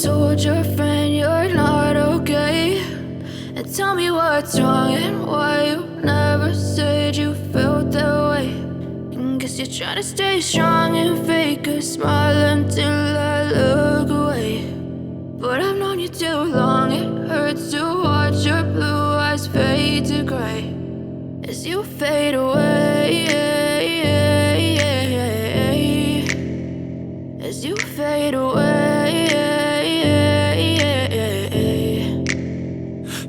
told your friend you're not okay? And tell me what's wrong and why you never said you felt that way. And guess you're trying to stay strong and fake a smile until I look away. But I've known you too long, it hurts to watch your blue eyes fade to gray as you fade away, as you fade away.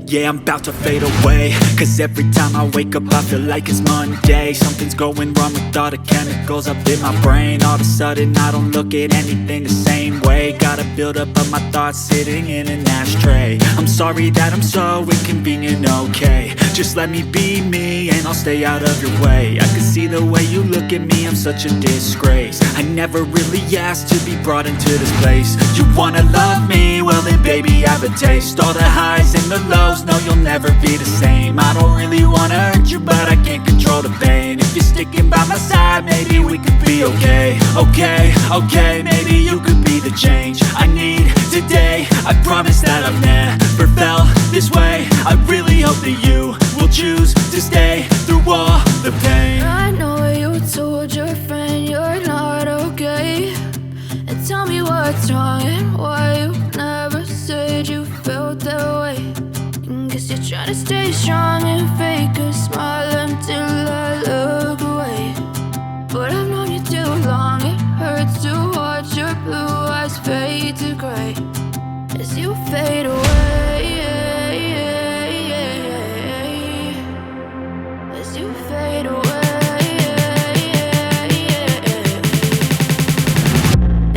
Yeah, I'm about to fade away, cause every time I wake up I feel like it's Monday. Something's going wrong with all the chemicals up in my brain. All of a sudden I don't look at anything the same way. Gotta build up of my thoughts sitting in an ashtray. I'm sorry that I'm so inconvenient, okay? Just let me be me and I'll stay out of your way. I can see the way you look at me, I'm such a disgrace. I never really asked to be brought into this place. You wanna love me? Well then baby I have a taste. All the highs and the lows, no you'll never be the same. I don't really wanna hurt you but I can't control the pain. If you're sticking by my side maybe we could be okay. Okay, maybe you could be the change I need today. I promise that I've never felt this way. I really hope that you will choose to stay through all the pain. I know you told your friend you're not okay. And tell me what's wrong and why you never said you felt that way. And guess you're trying to stay strong and fake a smile until I look away. But I've known you too long, it hurts to watch your blue eyes fade to gray as you fade away, as you fade away,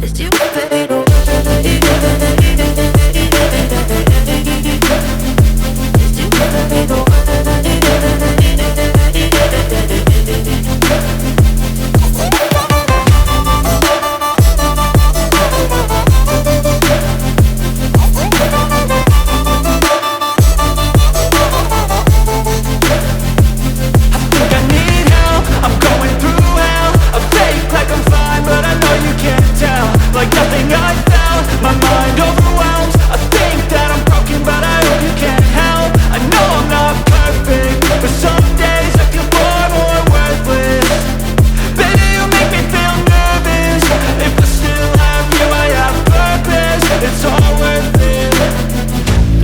as you fade away. Like nothing I felt, my mind overwhelmed. I think that I'm broken but I hope you can't help. I know I'm not perfect, but some days I feel far more worthless. Baby, you make me feel nervous. If I still have you, I have purpose. It's all worth it.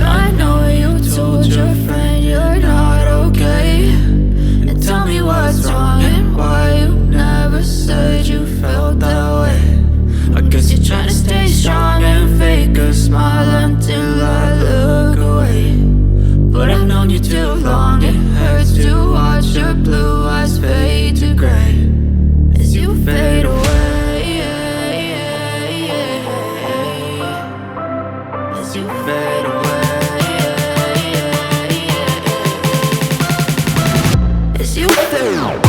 I know you told your friend you're not okay. And tell me what's wrong and why you never said you felt that way. I guess you're trying to stay strong and fake a smile until I look away. But I've known you too long, it hurts to watch your blue eyes fade to gray as you fade away, as you fade away, as you fade away.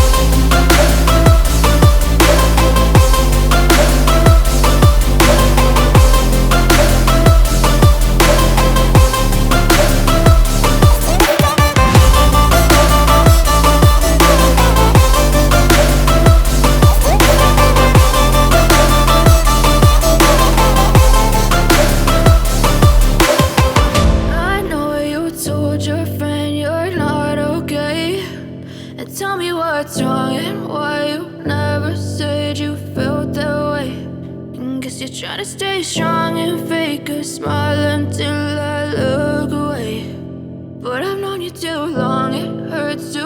Tell me what's wrong and why you never said you felt that way. And guess you're trying to stay strong and fake a smile until I look away. But I've known you too long, it hurts to